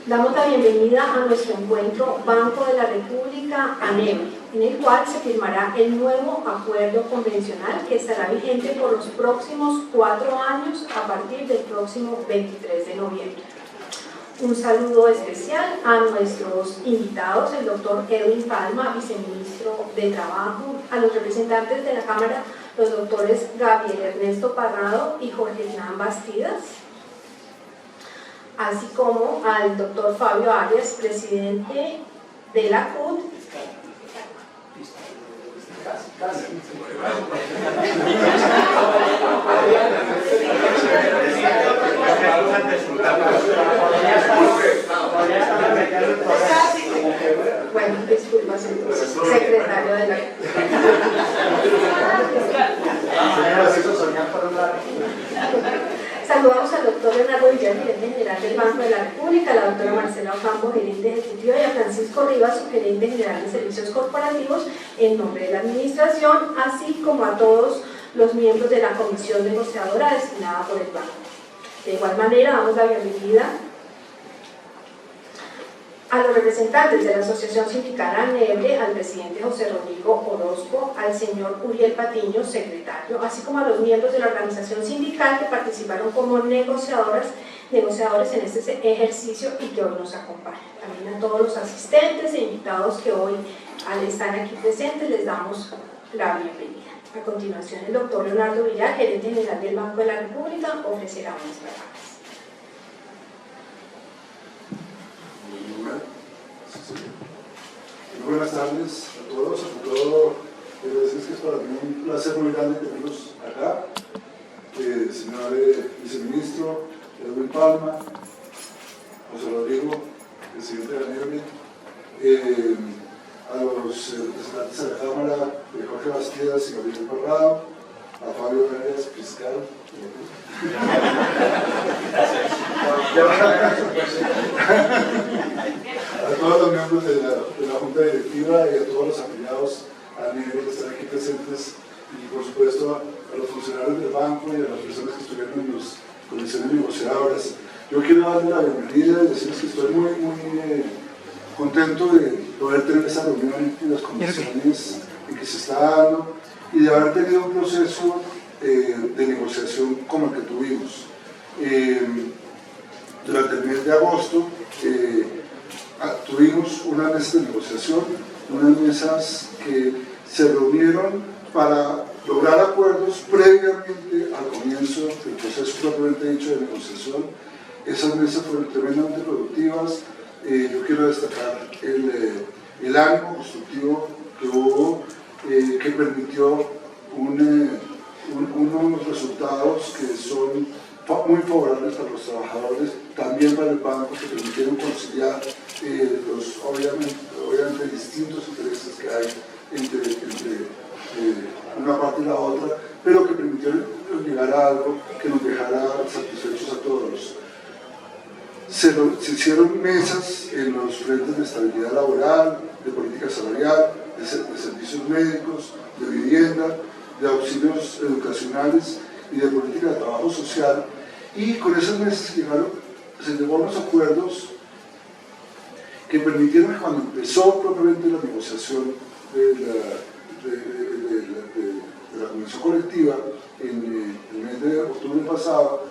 Damos la bienvenida a nuestro encuentro Banco de la República ANEVI, en el cual se firmará el nuevo acuerdo convencional que estará vigente por los próximos 4 años a partir del próximo 23 de noviembre. Un saludo especial a nuestros invitados, el doctor Edwin Palma, viceministro de Trabajo, a los representantes de la Cámara, los doctores Gabriel Ernesto Parrado y Jorge Hernán Bastidas, así como al doctor Fabio Arias, presidente de la CUT. Bueno, disculpas, entonces, secretario de la Saludamos al doctor Leonardo Villar, gerente general del Banco de la República, a la doctora Marcela Ocampo, gerente ejecutiva, y a Francisco Rivas, gerente general de servicios corporativos, en nombre de la administración, así como a todos los miembros de la comisión negociadora designada por el banco. De igual manera, damos la bienvenida a los representantes de la Asociación Sindical ANEVRE, al presidente José Rodrigo Orozco, al señor Uriel Patiño, secretario, así como a los miembros de la organización sindical que participaron como negociadores en este ejercicio y que hoy nos acompañan. También a todos los asistentes e invitados que hoy, al estar aquí presentes, les damos la bienvenida. A continuación, el doctor Leonardo Villar, gerente general del Banco de la República, ofrecerá unas palabras. Muy buenas tardes a todos, ante todo quiero decirles que es para mí un placer muy grande tenerlos acá, señor viceministro Edwin Palma, José Rodrigo, presidente de la ANEVRE, a los representantes de la Cámara, Jorge Bastidas y Gabriel Parrado, a Fabio Pérez, fiscal. A todos los miembros de la Junta Directiva y a todos los afiliados a nivel que están aquí presentes, y por supuesto a los funcionarios del banco y a las personas que estuvieron en las comisiones negociadoras. Yo quiero darles la bienvenida y decirles que estoy muy contento de poder tener esta reunión en las condiciones en que se está dando y de haber tenido un proceso de negociación como el que tuvimos. Durante el mes de agosto tuvimos una mesa de negociación, unas mesas que se reunieron para lograr acuerdos previamente al comienzo del proceso propiamente dicho de negociación. Esas mesas fueron tremendamente productivas. Yo quiero destacar el ánimo constructivo que hubo, que permitió unos resultados que son muy favorables para los trabajadores, también para el banco, que permitieron conciliar los obviamente distintos intereses que hay entre una parte y la otra, pero que permitieron llegar a algo que nos dejara satisfechos a todos. Se hicieron mesas en los frentes de estabilidad laboral, de política salarial, de servicios médicos, de vivienda, de auxilios educacionales y de política de trabajo social, y con esas mesas se llegó a unos acuerdos que permitieron que cuando empezó propiamente la negociación de la convención colectiva en el mes de octubre pasado,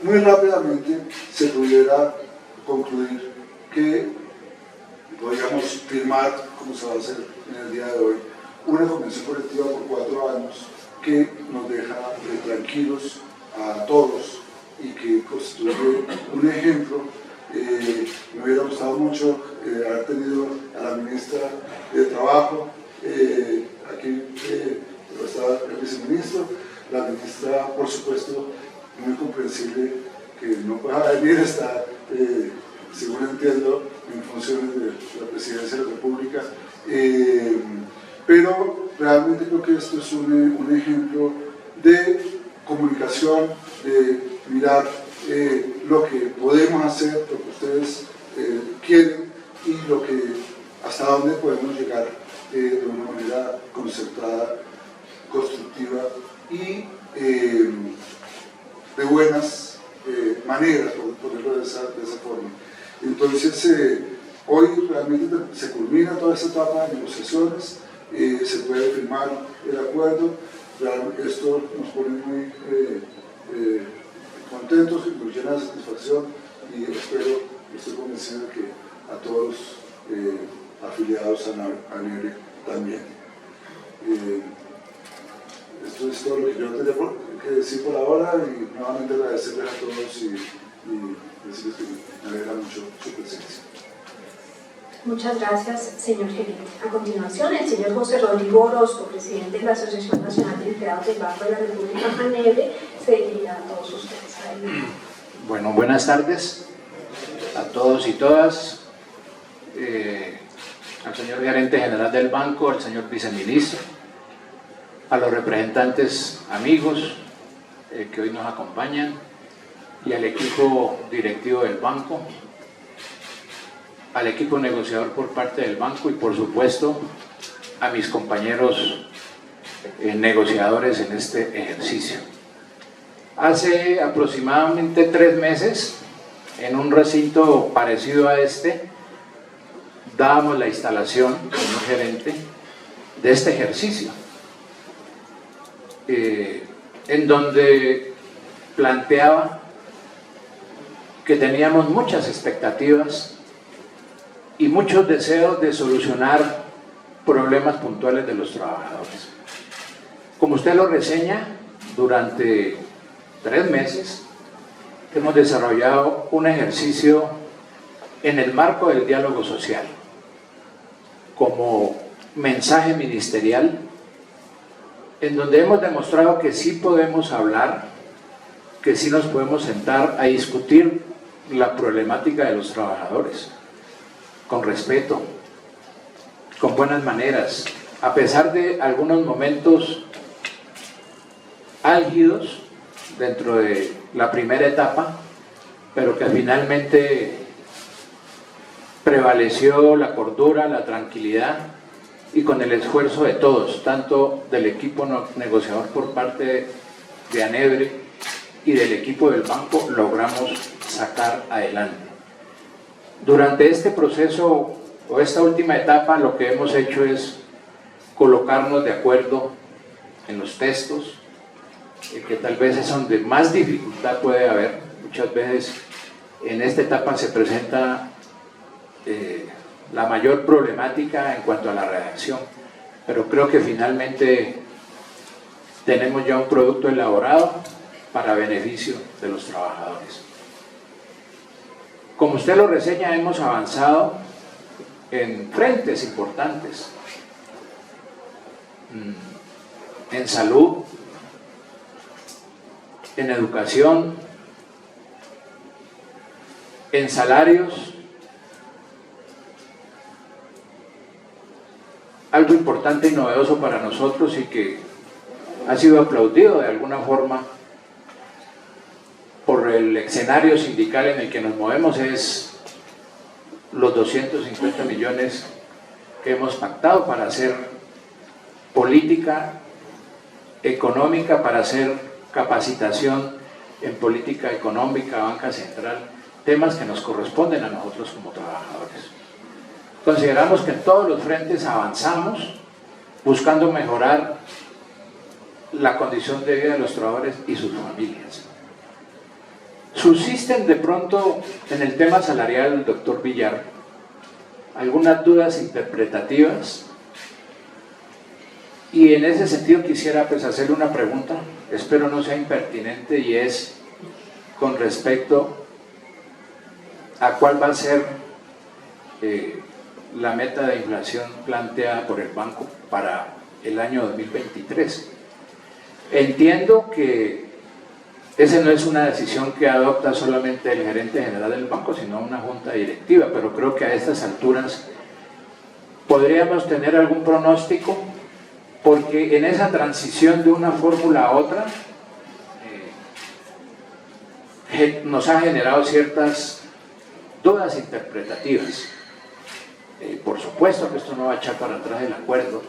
muy rápidamente se pudiera concluir que podríamos firmar, como se va a hacer en el día de hoy, una convención colectiva por 4 años que nos deja tranquilos a todos y que constituye un ejemplo. Me hubiera gustado mucho haber tenido a la ministra de Trabajo, aquí está el viceministro, la ministra, por supuesto, muy comprensible que no pueda venir, está, según entiendo, en funciones de la presidencia de la República, pero realmente creo que esto es un ejemplo de comunicación, de mirar lo que podemos hacer, lo que ustedes quieren y hasta dónde podemos llegar de una manera concertada, constructiva y de buenas maneras, por ponerlo de esa forma. Entonces, hoy realmente se culmina toda esta etapa de negociaciones, se puede firmar el acuerdo. Esto nos pone muy contentos y nos llena de satisfacción, y estoy convencido de que a todos los afiliados a NEBRE también. Esto es todo lo que yo tenía que decir por ahora, y nuevamente agradecerles a todos y decirles que me alegra mucho su presencia. Muchas gracias, señor gerente. A continuación, el señor José Rodrigo Orozco, presidente de la Asociación Nacional de Empleados del Banco de la República ANEBRE, se dirigirá a todos ustedes. Bueno, buenas tardes a todos y todas, al señor gerente general del banco, al señor viceministro, a los representantes amigos que hoy nos acompañan, y al equipo directivo del banco, al equipo negociador por parte del banco, y por supuesto a mis compañeros negociadores en este ejercicio. Hace aproximadamente 3 meses, en un recinto parecido a este, dábamos la instalación, señor gerente, de este ejercicio, en donde planteaba que teníamos muchas expectativas y muchos deseos de solucionar problemas puntuales de los trabajadores. Como usted lo reseña, durante 3 meses hemos desarrollado un ejercicio en el marco del diálogo social, como mensaje ministerial, en donde hemos demostrado que sí podemos hablar, que sí nos podemos sentar a discutir la problemática de los trabajadores, con respeto, con buenas maneras, a pesar de algunos momentos álgidos dentro de la primera etapa, pero que finalmente prevaleció la cordura, la tranquilidad, y con el esfuerzo de todos, tanto del equipo negociador por parte de ANEBRE y del equipo del banco, logramos sacar adelante. Durante este proceso o esta última etapa, lo que hemos hecho es colocarnos de acuerdo en los textos, que tal vez es donde más dificultad puede haber. Muchas veces en esta etapa se presenta la mayor problemática en cuanto a la redacción, pero creo que finalmente tenemos ya un producto elaborado para beneficio de los trabajadores. Como usted lo reseña, hemos avanzado en frentes importantes, en salud, en educación, en salarios. Algo importante y novedoso para nosotros, y que ha sido aplaudido de alguna forma por el escenario sindical en el que nos movemos, es los 250 millones que hemos pactado para hacer política económica, para hacer capacitación en política económica, banca central, temas que nos corresponden a nosotros como trabajadores. Consideramos que en todos los frentes avanzamos buscando mejorar la condición de vida de los trabajadores y sus familias. Subsisten de pronto en el tema salarial, doctor Villar, algunas dudas interpretativas, y en ese sentido quisiera hacerle una pregunta, espero no sea impertinente, y es con respecto a cuál va a ser la meta de inflación planteada por el banco para el año 2023. Entiendo que esa no es una decisión que adopta solamente el gerente general del banco, sino una junta directiva, pero creo que a estas alturas podríamos tener algún pronóstico, porque en esa transición de una fórmula a otra nos ha generado ciertas dudas interpretativas. Por supuesto que esto no va a echar para atrás el acuerdo,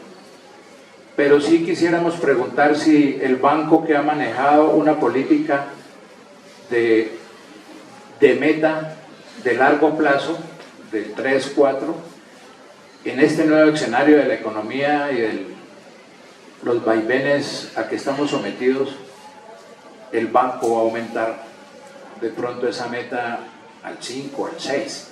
pero sí quisiéramos preguntar si el banco, que ha manejado una política de meta de largo plazo, del 3-4, en este nuevo escenario de la economía y de los vaivenes a que estamos sometidos, el banco va a aumentar de pronto esa meta al 5, al 6.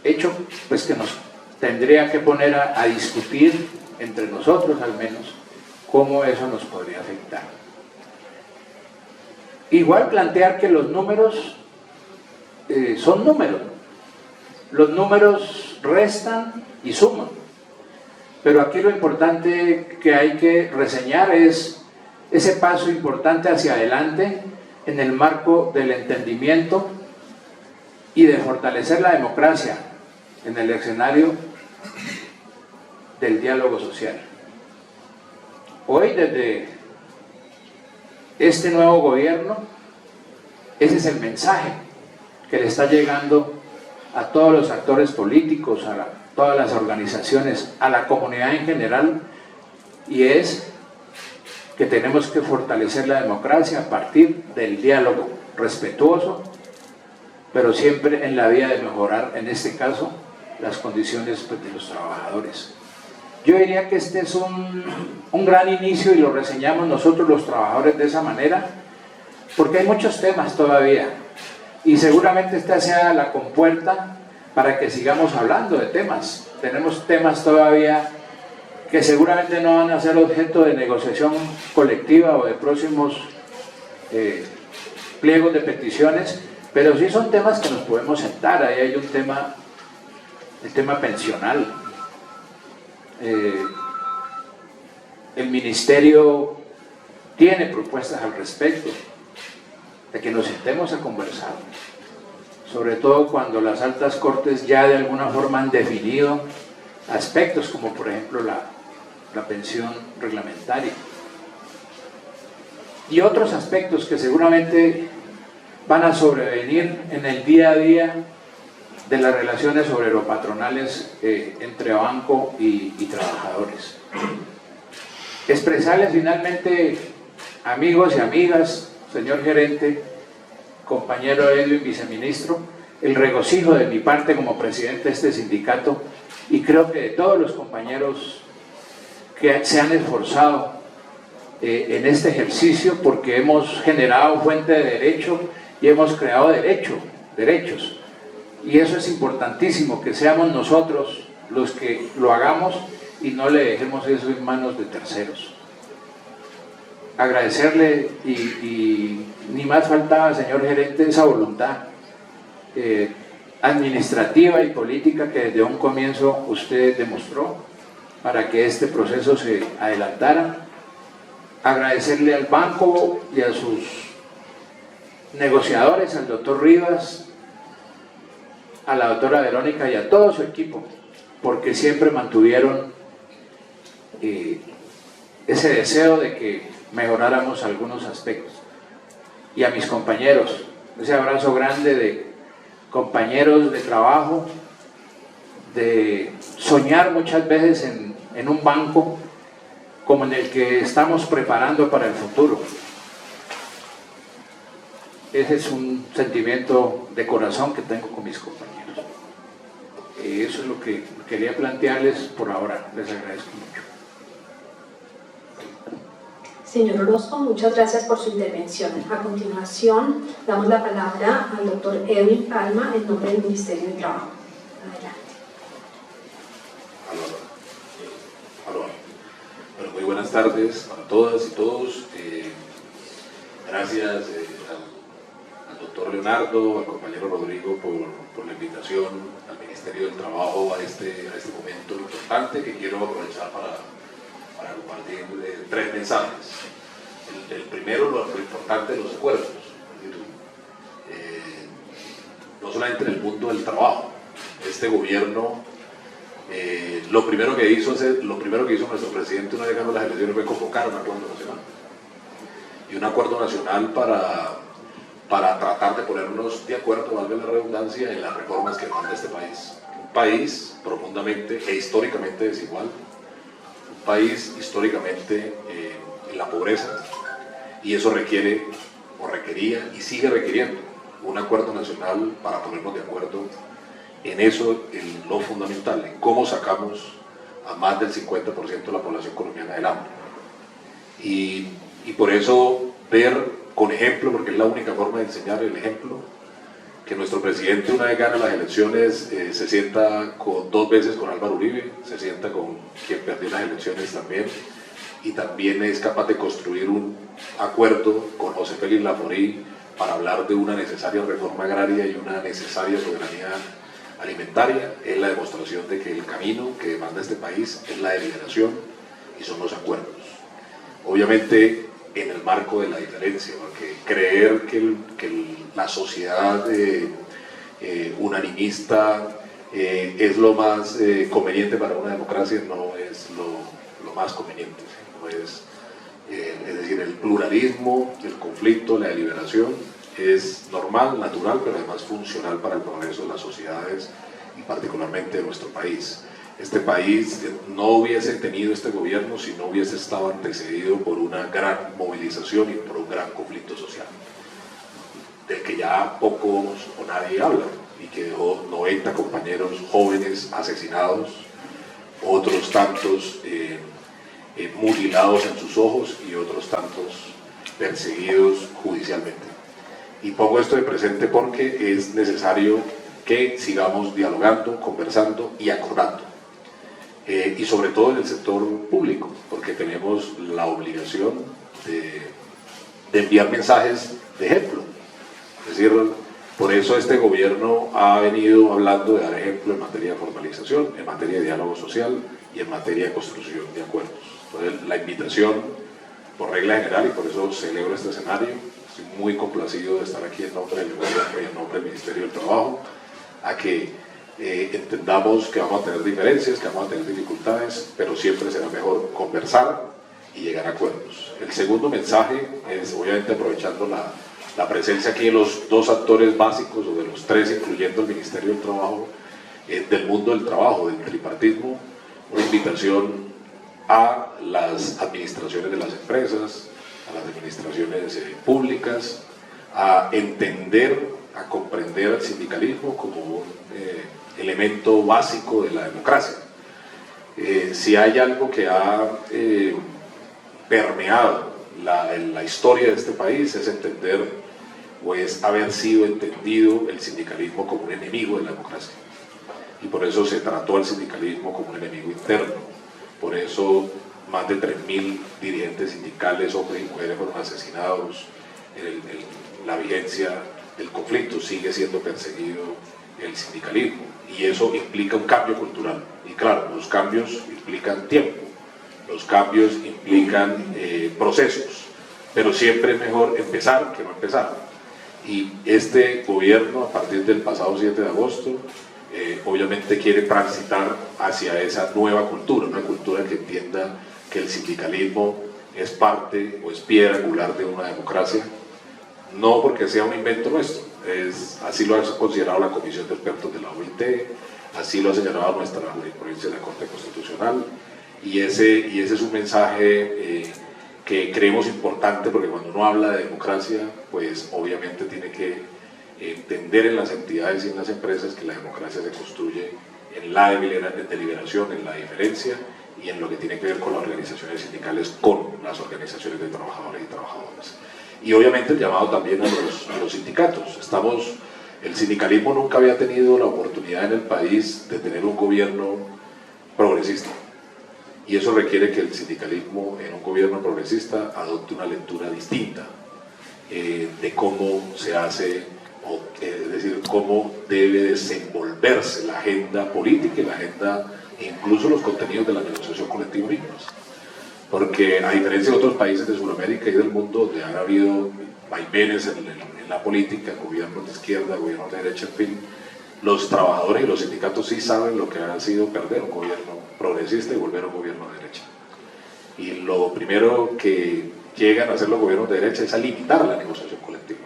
Hecho pues que nos tendría que poner a discutir entre nosotros al menos cómo eso nos podría afectar. Igual plantear que los números son números. Los números restan y suman. Pero aquí lo importante que hay que reseñar es ese paso importante hacia adelante en el marco del entendimiento y de fortalecer la democracia en el escenario del diálogo social. Hoy, desde este nuevo gobierno, ese es el mensaje que le está llegando a todos los actores políticos, a todas las organizaciones, a la comunidad en general, y es que tenemos que fortalecer la democracia a partir del diálogo respetuoso, pero siempre en la vía de mejorar, en este caso, las condiciones pues, de los trabajadores. Yo diría que este es un gran inicio y lo reseñamos nosotros los trabajadores de esa manera, porque hay muchos temas todavía y seguramente esta sea la compuerta para que sigamos hablando de temas. Tenemos temas todavía que seguramente no van a ser objeto de negociación colectiva o de próximos pliegos de peticiones, pero sí son temas que nos podemos sentar. Ahí hay un tema, el tema pensional. El ministerio tiene propuestas al respecto, de que nos sentemos a conversar, sobre todo cuando las altas cortes ya de alguna forma han definido aspectos como por ejemplo la pensión reglamentaria y otros aspectos que seguramente van a sobrevenir en el día a día de las relaciones obrero-patronales entre banco y trabajadores. Expresarles finalmente, amigos y amigas, señor gerente, compañero Edwin, viceministro, el regocijo de mi parte como presidente de este sindicato y creo que de todos los compañeros que se han esforzado en este ejercicio porque hemos generado fuente de derecho y hemos creado derechos. Y eso es importantísimo, que seamos nosotros los que lo hagamos y no le dejemos eso en manos de terceros. Agradecerle y ni más faltaba, señor gerente, esa voluntad administrativa y política que desde un comienzo usted demostró para que este proceso se adelantara. Agradecerle al banco y a sus negociadores, al doctor Rivas, a la doctora Verónica y a todo su equipo, porque siempre mantuvieron ese deseo de que mejoráramos algunos aspectos. Y a mis compañeros, ese abrazo grande de compañeros de trabajo, de soñar muchas veces en un banco como en el que estamos preparando para el futuro. Ese es un sentimiento de corazón que tengo con mis compañeros. Eso es lo que quería plantearles por ahora. Les agradezco mucho. Señor Orozco, muchas gracias por su intervención. A continuación, damos la palabra al doctor Edwin Palma en nombre del Ministerio de Trabajo. Adelante. Bueno, muy buenas tardes a todas y todos. Gracias al doctor Leonardo, al compañero Rodrigo por la invitación al Ministerio del Trabajo a este momento importante que quiero aprovechar para compartir tres mensajes. El primero, lo importante de los acuerdos, no solamente en el punto del trabajo. Este gobierno, lo primero que hizo nuestro presidente una vez ganó las elecciones fue convocar un acuerdo nacional. Y un acuerdo nacional para tratar de ponernos de acuerdo, valga la redundancia, en las reformas que manda este país. Un país profundamente e históricamente desigual, un país históricamente en la pobreza, y eso requiere, o requería, y sigue requiriendo un acuerdo nacional para ponernos de acuerdo en eso, en lo fundamental, en cómo sacamos a más del 50% de la población colombiana del hambre. Y por eso ver con ejemplo, porque es la única forma de enseñar el ejemplo, que nuestro presidente una vez gana las elecciones se sienta dos veces con Álvaro Uribe, se sienta con quien perdió las elecciones también, y también es capaz de construir un acuerdo con José Félix Laforí para hablar de una necesaria reforma agraria y una necesaria soberanía alimentaria. Es la demostración de que el camino que demanda este país es la deliberación y son los acuerdos. Obviamente en el marco de la diferencia, porque creer que la sociedad unanimista es lo más conveniente para una democracia no es lo más conveniente, no es decir, el pluralismo, el conflicto, la deliberación es normal, natural, pero además funcional para el progreso de las sociedades y particularmente de nuestro país. Este país no hubiese tenido este gobierno si no hubiese estado antecedido por una gran movilización y por un gran conflicto social, del que ya pocos o nadie habla, y que dejó 90 compañeros jóvenes asesinados, otros tantos mutilados en sus ojos y otros tantos perseguidos judicialmente. Y pongo esto de presente porque es necesario que sigamos dialogando, conversando y acordando. Y sobre todo en el sector público, porque tenemos la obligación de enviar mensajes de ejemplo. Es decir, por eso este gobierno ha venido hablando de dar ejemplo en materia de formalización, en materia de diálogo social y en materia de construcción de acuerdos. Entonces, la invitación, por regla general, y por eso celebro este escenario, estoy muy complacido de estar aquí en nombre del gobierno y en nombre del Ministerio del Trabajo, a que entendamos que vamos a tener diferencias, que vamos a tener dificultades, pero siempre será mejor conversar y llegar a acuerdos. El segundo mensaje es, obviamente, aprovechando la presencia aquí de los dos actores básicos, o de los tres, incluyendo el Ministerio del Trabajo, del mundo del trabajo, del tripartismo, una invitación a las administraciones de las empresas, a las administraciones públicas, a entender, a comprender al sindicalismo como un elemento básico de la democracia. Si hay algo que ha permeado la historia de este país es entender, o es haber sido entendido el sindicalismo como un enemigo de la democracia. Y por eso se trató al sindicalismo como un enemigo interno. Por eso más de 3.000 dirigentes sindicales, hombres y mujeres, fueron asesinados. La vigencia del conflicto sigue siendo perseguido el sindicalismo, y eso implica un cambio cultural. Y claro, los cambios implican tiempo, los cambios implican procesos, pero siempre es mejor empezar que no empezar. Y este gobierno, a partir del pasado 7 de agosto, obviamente quiere transitar hacia esa nueva cultura, una cultura que entienda que el sindicalismo es parte o es piedra angular de una democracia, no porque sea un invento nuestro, así lo ha considerado la Comisión de Expertos de la OIT, así lo ha señalado nuestra jurisprudencia de la Corte Constitucional, y ese es un mensaje que creemos importante, porque cuando uno habla de democracia, pues obviamente tiene que entender en las entidades y en las empresas que la democracia se construye en la deliberación, en la diferencia, y en lo que tiene que ver con las organizaciones sindicales, con las organizaciones de trabajadores y trabajadoras. Y obviamente el llamado también a los sindicatos. El sindicalismo nunca había tenido la oportunidad en el país de tener un gobierno progresista, y eso requiere que el sindicalismo en un gobierno progresista adopte una lectura distinta de cómo se hace, es decir, cómo debe desenvolverse la agenda política y la agenda, incluso los contenidos de la negociación colectiva mismos. Porque a diferencia de otros países de Sudamérica y del mundo, donde han habido vaivenes en la política, gobiernos de izquierda, gobiernos de derecha, en fin, los trabajadores y los sindicatos sí saben lo que ha sido perder un gobierno progresista y volver a un gobierno de derecha. Y lo primero que llegan a hacer los gobiernos de derecha es a limitar la negociación colectiva,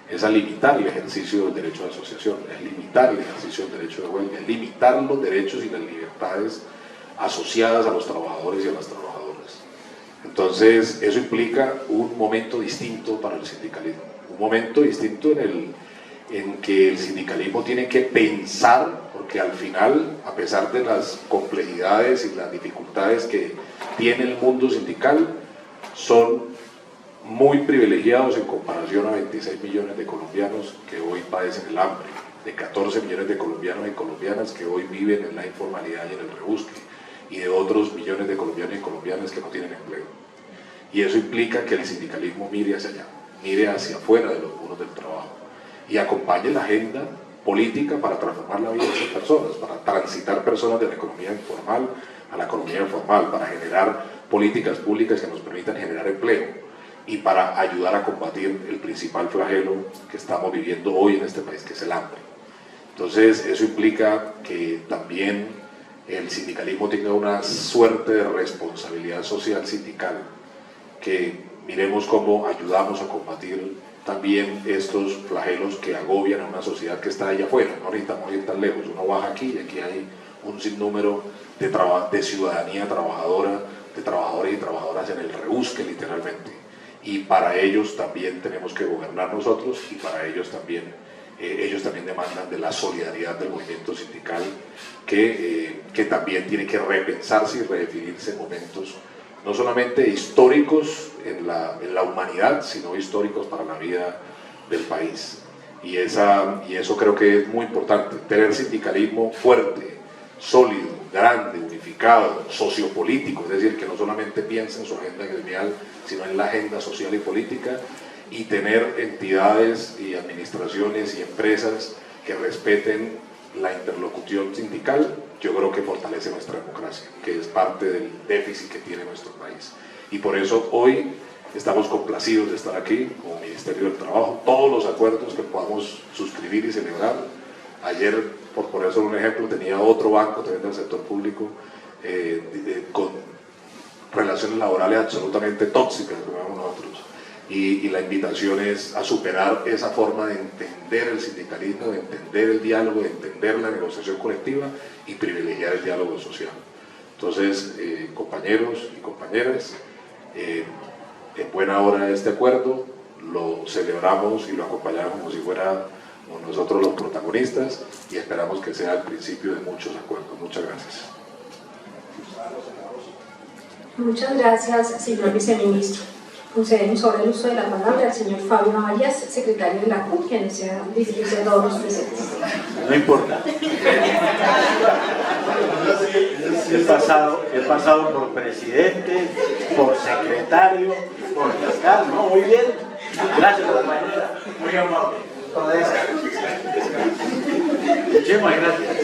es a limitar el ejercicio del derecho de asociación, es limitar el ejercicio del derecho de huelga, es limitar los derechos y las libertades asociadas a los trabajadores y a las trabajadoras. Entonces, eso implica un momento distinto para el sindicalismo, un momento distinto en que el sindicalismo tiene que pensar, porque al final, a pesar de las complejidades y las dificultades que tiene el mundo sindical, son muy privilegiados en comparación a 26 millones de colombianos que hoy padecen el hambre, de 14 millones de colombianos y colombianas que hoy viven en la informalidad y en el rebusque, y de otros millones de colombianos y colombianas que no tienen empleo. Y eso implica que el sindicalismo mire hacia allá, mire hacia afuera de los muros del trabajo y acompañe la agenda política para transformar la vida de esas personas, para transitar personas de la economía informal a la economía formal, para generar políticas públicas que nos permitan generar empleo y para ayudar a combatir el principal flagelo que estamos viviendo hoy en este país, que es el hambre. Entonces, eso implica que también el sindicalismo tenga una suerte de responsabilidad social sindical, que miremos cómo ayudamos a combatir también estos flagelos que agobian a una sociedad que está allá afuera. No necesitamos ir tan lejos, uno baja aquí y aquí hay un sinnúmero de ciudadanía trabajadora, de trabajadores y trabajadoras en el rebusque literalmente, y para ellos también tenemos que gobernar nosotros, y para ellos también demandan de la solidaridad del movimiento sindical, que también tiene que repensarse y redefinirse en momentos no solamente históricos en la humanidad, sino históricos para la vida del país. Y eso creo que es muy importante, tener sindicalismo fuerte, sólido, grande, unificado, sociopolítico, es decir, que no solamente piense en su agenda gremial, sino en la agenda social y política, y tener entidades y administraciones y empresas que respeten la interlocución sindical. Yo creo que fortalece nuestra democracia, que es parte del déficit que tiene nuestro país. Y por eso hoy estamos complacidos de estar aquí como Ministerio del Trabajo, todos los acuerdos que podamos suscribir y celebrar. Ayer, por poner solo un ejemplo, tenía otro banco también del sector público con relaciones laborales absolutamente tóxicas, como llamamos nosotros, y la invitación es a superar esa forma de entender el sindicalismo, de entender el diálogo, de entender la negociación colectiva y privilegiar el diálogo social. Entonces, compañeros y compañeras, en buena hora este acuerdo, lo celebramos y lo acompañamos como si fuera nosotros los protagonistas, y esperamos que sea el principio de muchos acuerdos. Muchas gracias. Muchas gracias, señor viceministro. Concedemos ahora el uso de la palabra al señor Fabio Arias, secretario de la CUT, quien desea dirigirse a todos los presentes. No importa. He pasado por presidente, por secretario, por fiscal, ¿no? Muy bien. Gracias, compañera. Muy amable. Muchísimas gracias.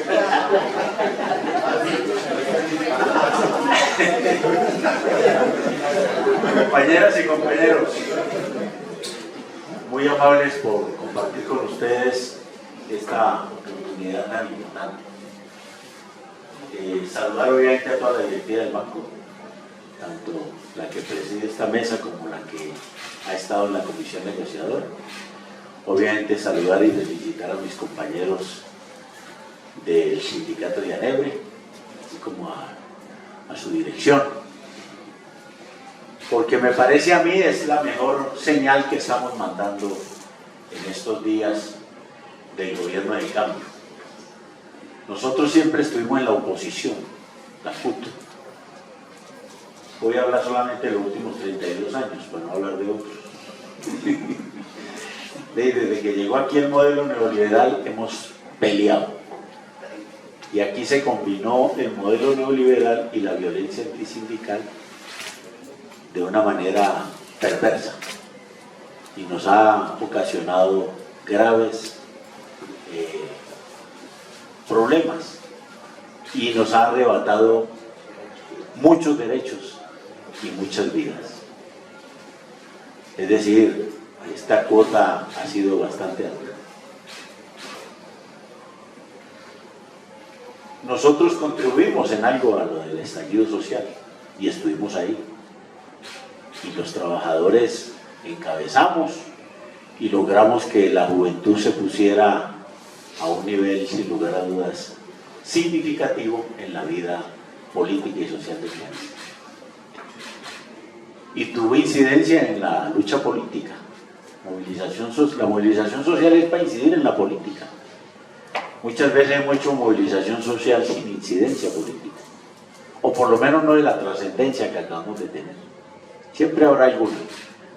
Compañeras y compañeros, muy amables por compartir con ustedes esta oportunidad tan importante. Saludar obviamente a toda la directiva del banco, tanto la que preside esta mesa como la que ha estado en la comisión negociadora. Obviamente saludar y felicitar a mis compañeros del sindicato de ANEBRE, así como a su dirección, porque me parece a mí es la mejor señal que estamos mandando en estos días del gobierno de cambio. Nosotros siempre estuvimos en la oposición, la CUT. Voy a hablar solamente de los últimos 32 años, para no hablar de otros. Desde que llegó aquí el modelo neoliberal hemos peleado. Y aquí se combinó el modelo neoliberal y la violencia antisindical de una manera perversa. Y nos ha ocasionado graves problemas. Y nos ha arrebatado muchos derechos y muchas vidas. Es decir, esta cuota ha sido bastante alta. Nosotros contribuimos en algo a lo del estallido social y estuvimos ahí. Y los trabajadores encabezamos y logramos que la juventud se pusiera a un nivel, sin lugar a dudas, significativo en la vida política y social del país. Y tuvo incidencia en la lucha política. La movilización social es para incidir en la política. Muchas veces hemos hecho movilización social sin incidencia política, o por lo menos no de la trascendencia que acabamos de tener. Siempre habrá alguna,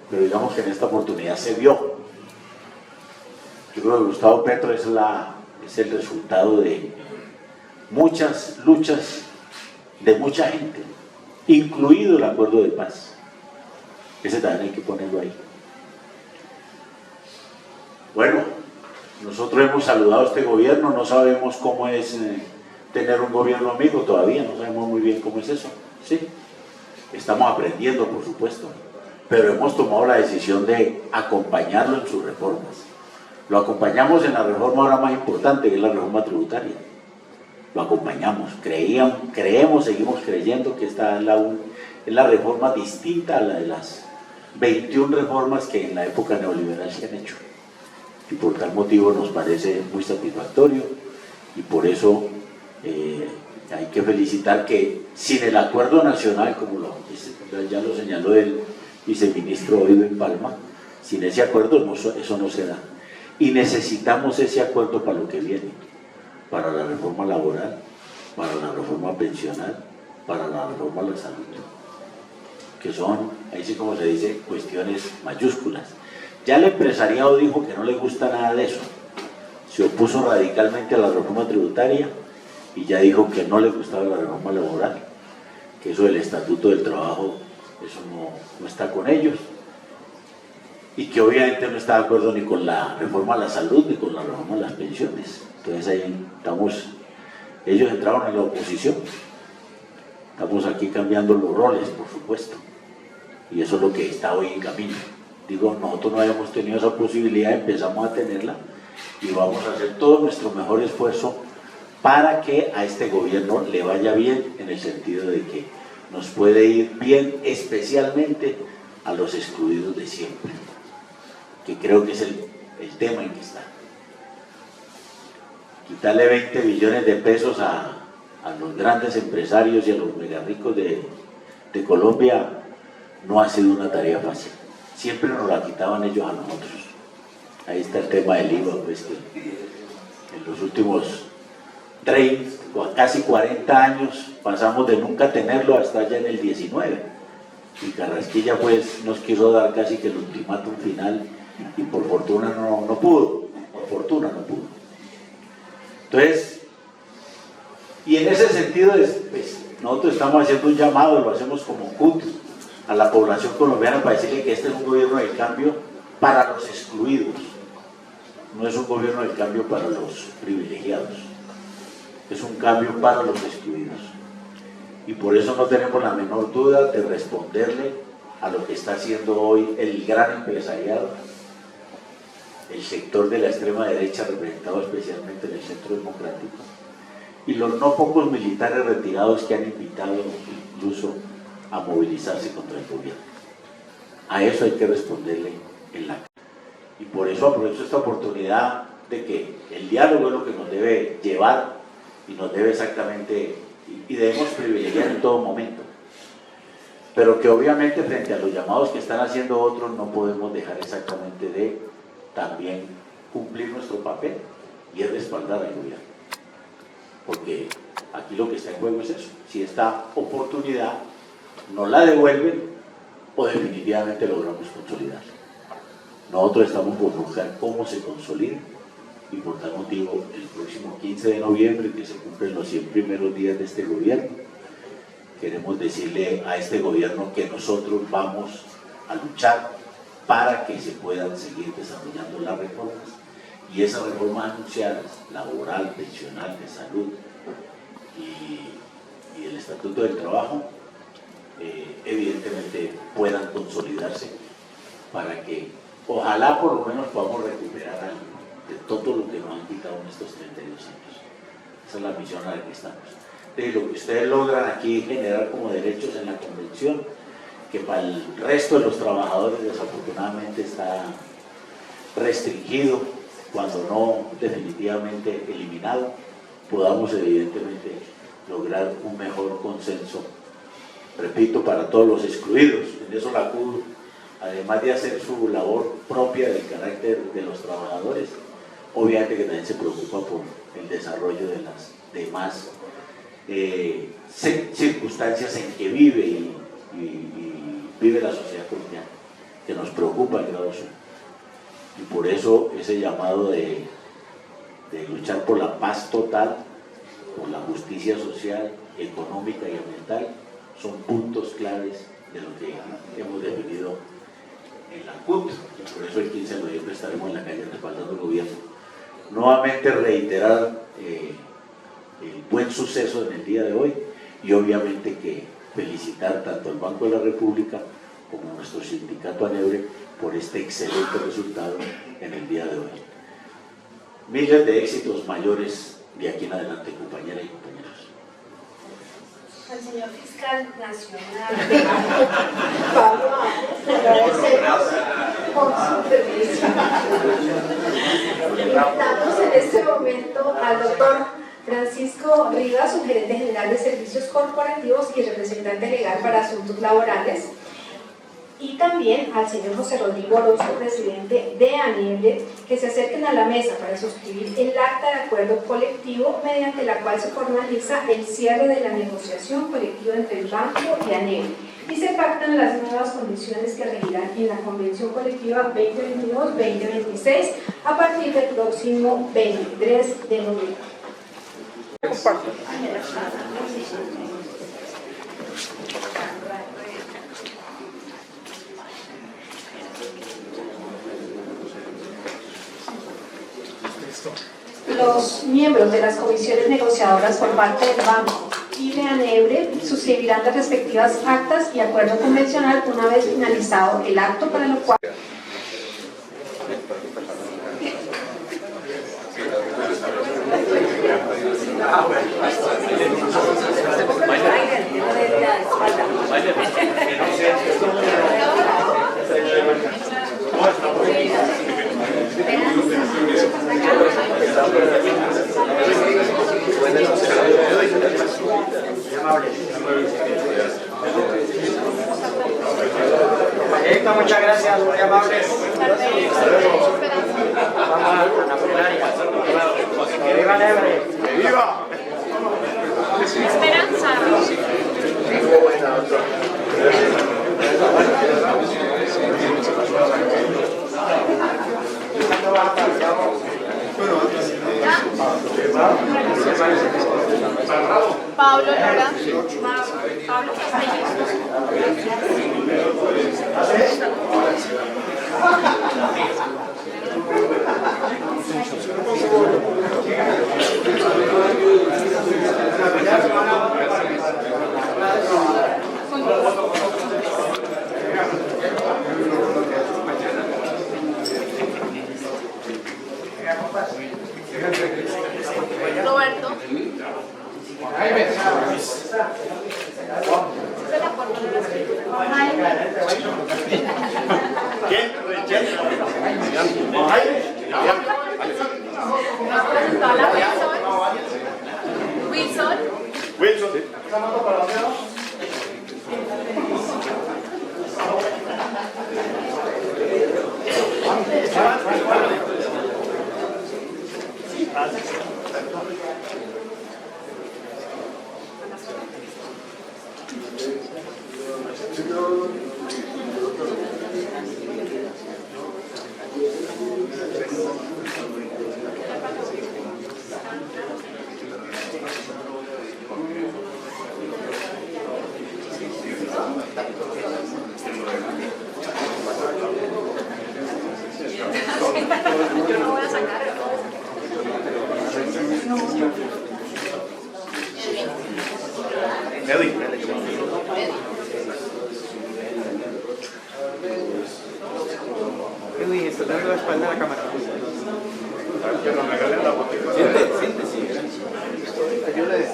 pero digamos que en esta oportunidad se vio. Yo creo que Gustavo Petro es el resultado de muchas luchas de mucha gente, incluido el acuerdo de paz. Ese también hay que ponerlo ahí. Bueno, nosotros hemos saludado a este gobierno, no sabemos cómo es tener un gobierno amigo todavía, no sabemos muy bien cómo es eso, ¿sí? Estamos aprendiendo, por supuesto, pero hemos tomado la decisión de acompañarlo en sus reformas. Lo acompañamos en la reforma ahora más importante, que es la reforma tributaria. Lo acompañamos, creemos, seguimos creyendo que esta es la reforma distinta a la de las 21 reformas que en la época neoliberal se han hecho. Y por tal motivo nos parece muy satisfactorio y por eso hay que felicitar que sin el acuerdo nacional, como ya lo señaló el viceministro Edwin Palma, sin ese acuerdo eso no se da. Y necesitamos ese acuerdo para lo que viene, para la reforma laboral, para la reforma pensional, para la reforma de la salud, que son, ahí sí como se dice, cuestiones mayúsculas. Ya el empresariado dijo que no le gusta nada de eso, se opuso radicalmente a la reforma tributaria y ya dijo que no le gustaba la reforma laboral, que eso del estatuto del trabajo, eso no está con ellos, y que obviamente no está de acuerdo ni con la reforma de la salud ni con la reforma de las pensiones. Entonces ahí estamos, ellos entraron en la oposición, estamos aquí cambiando los roles, por supuesto, y eso es lo que está hoy en camino. Digo, nosotros no habíamos tenido esa posibilidad, empezamos a tenerla y vamos a hacer todo nuestro mejor esfuerzo para que a este gobierno le vaya bien, en el sentido de que nos puede ir bien, especialmente a los excluidos de siempre, que creo que es el tema en que está. Quitarle 20 billones de pesos a los grandes empresarios y a los mega ricos de Colombia no ha sido una tarea fácil. Siempre nos la quitaban ellos a nosotros. Ahí está el tema del IVA, pues, que en los últimos 30 o casi 40 años pasamos de nunca tenerlo hasta ya en el 19. Y Carrasquilla pues nos quiso dar casi que el ultimátum final y por fortuna no pudo. Por fortuna no pudo. Entonces, y en ese sentido pues, nosotros estamos haciendo un llamado, lo hacemos como CUT, a la población colombiana para decirle que este es un gobierno del cambio para los excluidos, no es un gobierno del cambio para los privilegiados, es un cambio para los excluidos. Y por eso no tenemos la menor duda de responderle a lo que está haciendo hoy el gran empresariado, el sector de la extrema derecha representado especialmente en el Centro Democrático, y los no pocos militares retirados que han invitado incluso a movilizarse contra el gobierno. A eso hay que responderle en la cara. Y por eso aprovecho esta oportunidad de que el diálogo es lo que nos debe llevar y nos debe exactamente, y debemos privilegiar en todo momento. Pero que obviamente frente a los llamados que están haciendo otros no podemos dejar exactamente de también cumplir nuestro papel y es respaldar al gobierno. Porque aquí lo que está en juego es eso. Si esta oportunidad nos la devuelven o definitivamente logramos consolidar. Nosotros estamos por buscar cómo se consolida y por tal motivo el próximo 15 de noviembre, que se cumplen los 100 primeros días de este gobierno, queremos decirle a este gobierno que nosotros vamos a luchar para que se puedan seguir desarrollando las reformas y esas reformas anunciadas, laboral, pensional, de salud y el Estatuto del Trabajo, evidentemente puedan consolidarse para que ojalá por lo menos podamos recuperar algo de todo lo que nos han quitado en estos 32 años. Esa es la misión a la que estamos. De lo que ustedes logran aquí generar como derechos en la convención, que para el resto de los trabajadores desafortunadamente está restringido, cuando no definitivamente eliminado, podamos evidentemente lograr un mejor consenso, repito, para todos los excluidos. En eso la CUD además de hacer su labor propia del carácter de los trabajadores, obviamente que también se preocupa por el desarrollo de las demás circunstancias en que vive y vive la sociedad colombiana, que nos preocupa el grado sur. Y por eso ese llamado de luchar por la paz total, por la justicia social, económica y ambiental, son puntos claves de lo que hemos definido en la CUT. Por eso el 15 de noviembre estaremos en la calle respaldando el gobierno. Nuevamente reiterar el buen suceso en el día de hoy y obviamente que felicitar tanto al Banco de la República como a nuestro sindicato ANEBRE por este excelente resultado en el día de hoy. Miles de éxitos mayores de aquí en adelante, compañeras y compañeros. Al señor fiscal nacional, Pablo, agradecemos por su permiso. Invitamos en este momento al doctor Francisco Rivas, su gerente general de servicios corporativos y representante legal para asuntos laborales, y también al señor José Rodrigo Orozco, presidente de ANEBRE, que se acerquen a la mesa para suscribir el acta de acuerdo colectivo mediante la cual se formaliza el cierre de la negociación colectiva entre el banco y ANEBRE y se pactan las nuevas condiciones que regirán en la Convención Colectiva 2022-2026 a partir del próximo 23 de noviembre. Comparto. Los miembros de las comisiones negociadoras por parte del banco y de ANEBRE suscribirán las respectivas actas y acuerdo convencional una vez finalizado el acto, para lo cual Muchas gracias, muy amables. Vamos a la plenaria. ¡Que viva ANEBRE! ¡Viva! Esperanza. Pablo Lora. Pablo Roberto. Wilson. Yo no voy a sacar. Edwin, está dando la espalda a la cámara. Que nos regalen la botella. Siéntese. Ayúdale.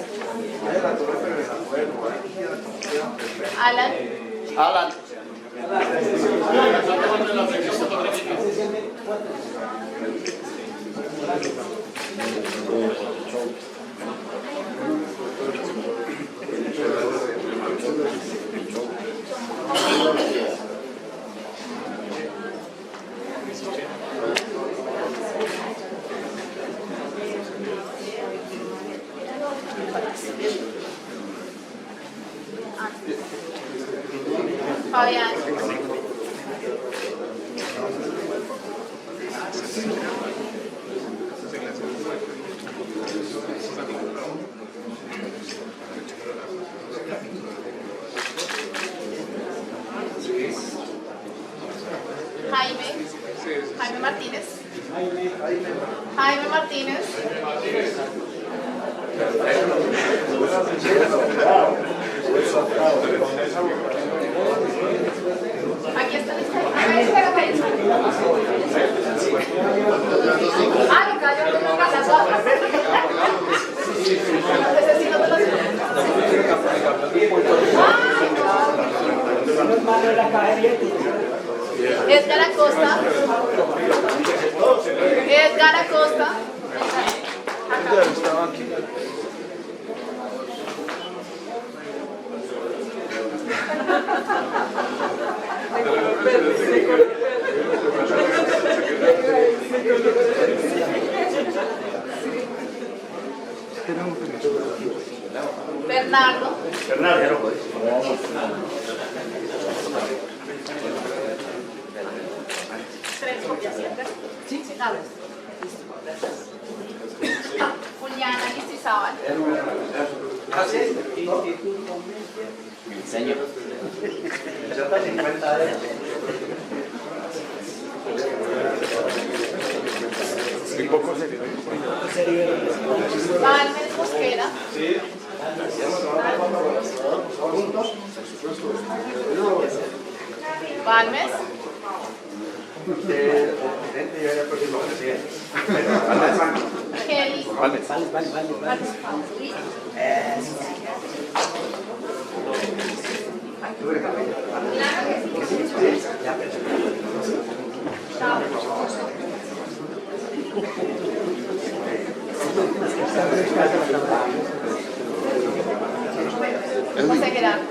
Alan. Alan. Fabián. Jaime Martínez. Jaime Martínez. Aquí está lista. Ah, le cayó con una casa. Necesito de los... Edgar Acosta. Edgar Acosta. Bernardo. Tres copias siempre. Sí, dale. Juliana Listizábal. Me enseño. Balmes Mosquera. Balmes. Kelly. José Gerardo.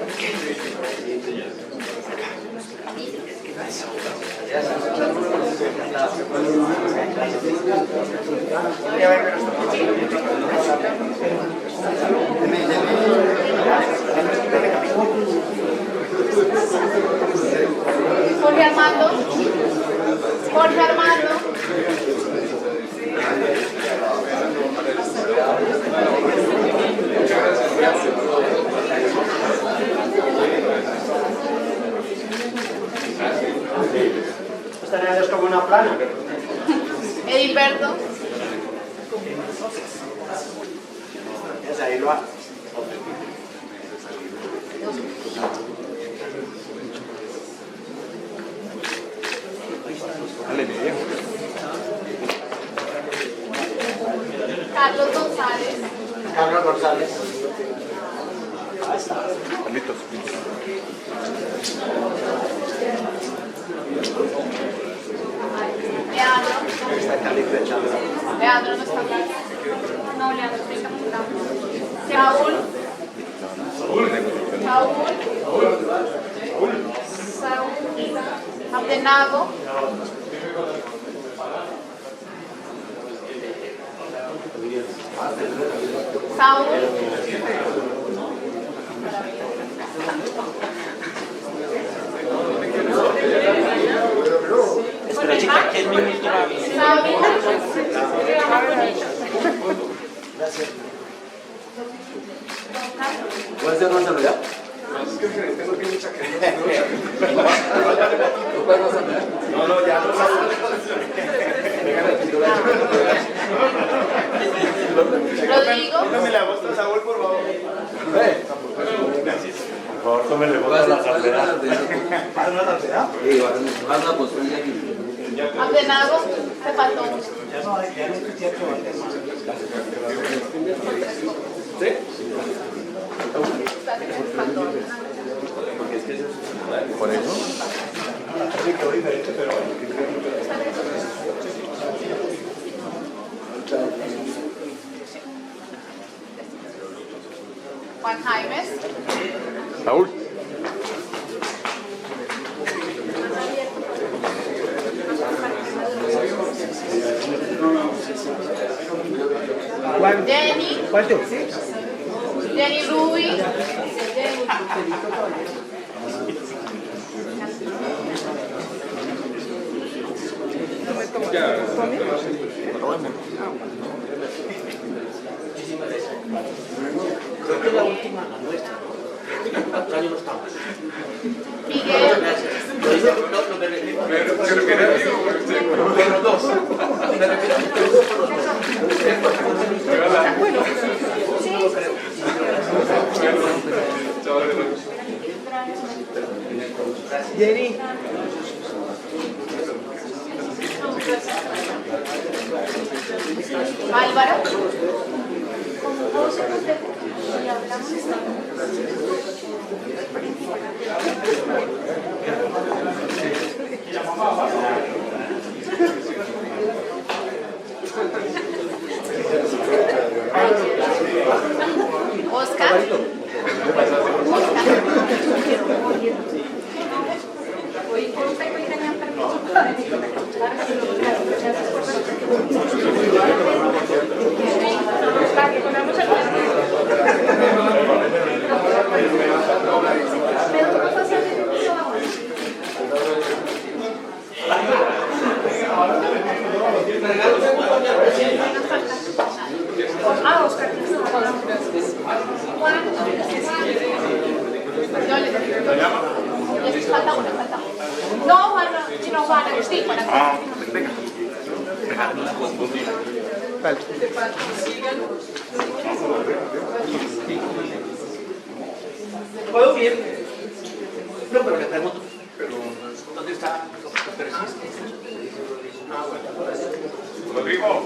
Jorge Armando. Jorge Armando. Esta es como una plana. Edilberto. Ahí lo hago. Carlos González. Carlos González. Leandro. Leandro no está aquí. No, Leandro está aquí. Saúl. Abdenago. Saúl. Espera, chica, que es mi última. Gracias. ¿Puedes hacer una saludad? No, ya no Rodrigo. Tómeme la voz, Saúl, por favor. Gracias. Por favor, tómele voz a la salvedad. ¿Vas a una salvedad? Sí, vas a una postura aquí. Abdenago, te faltó. Ya no escuché que antes. ¿Sí? Porque es que eso es por eso. Diferente, pero Juan Jaimes. Saúl. Jenny. Jenny Ruby. Creo que la última, la nuestra. En 4 años no estamos. Miguel. No me refiero. Pero dos. Me refiero a los dos. Bueno, no lo creo. Jenny. Álvaro. Como vos y hablamos Oscar. Hoy tenían permiso. Para que comamos el Oscar. Falta una. No, Juana, si no, Juana, sí, Juana. Venga. ¿Puedo bien? No, pero le pregunto. ¿Dónde está? Rodrigo.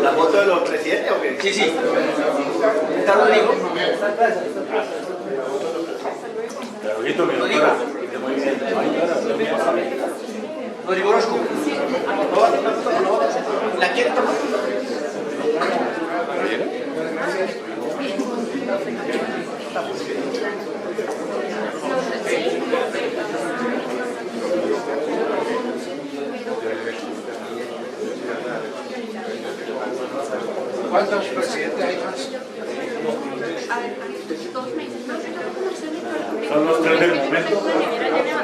¿La foto de los presidentes o qué? Sí, sí. ¿Está Rodrigo? Rodrigo Orozco. ¿La quiere tomar? ¿Cuántos presidentes hay más? Son los 3 del momento.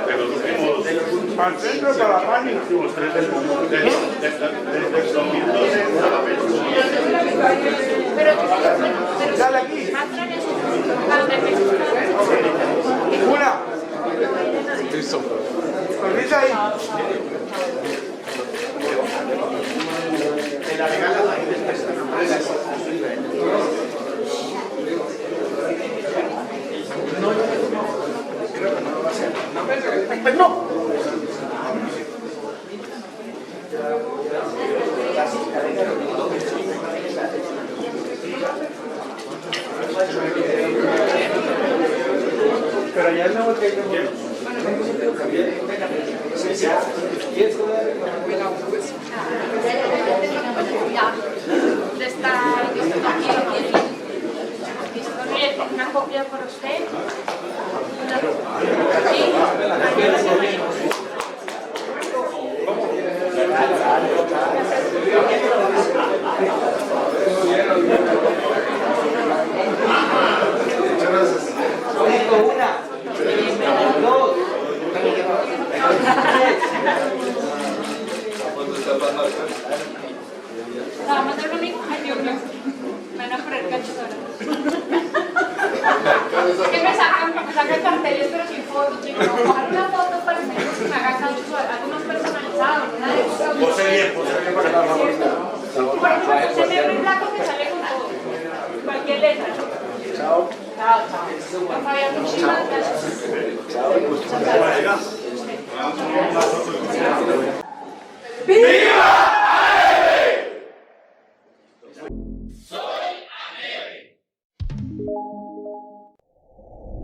De los últimos. Al centro para la paz y los últimos 3 del momento. Desde el 2012 a la fecha. Dale aquí. Una. Listo. Corrisa ahí. Pues no. Pero allá no que Ya está aquí una copia por usted. ¿La vamos a hacer conmigo? Ay, Dios mío. Me van a poner cachorra. Es que me sacan carteles pero sin fotos, chicos. No, coger una foto para que me hagan algunos personalizados. Pose bien para la Por ejemplo, usted me abre un plato que sale con todo. Cualquier letra. Chao. Chao, chao. Fabián, muchísimas gracias. Chao. Muchas gracias.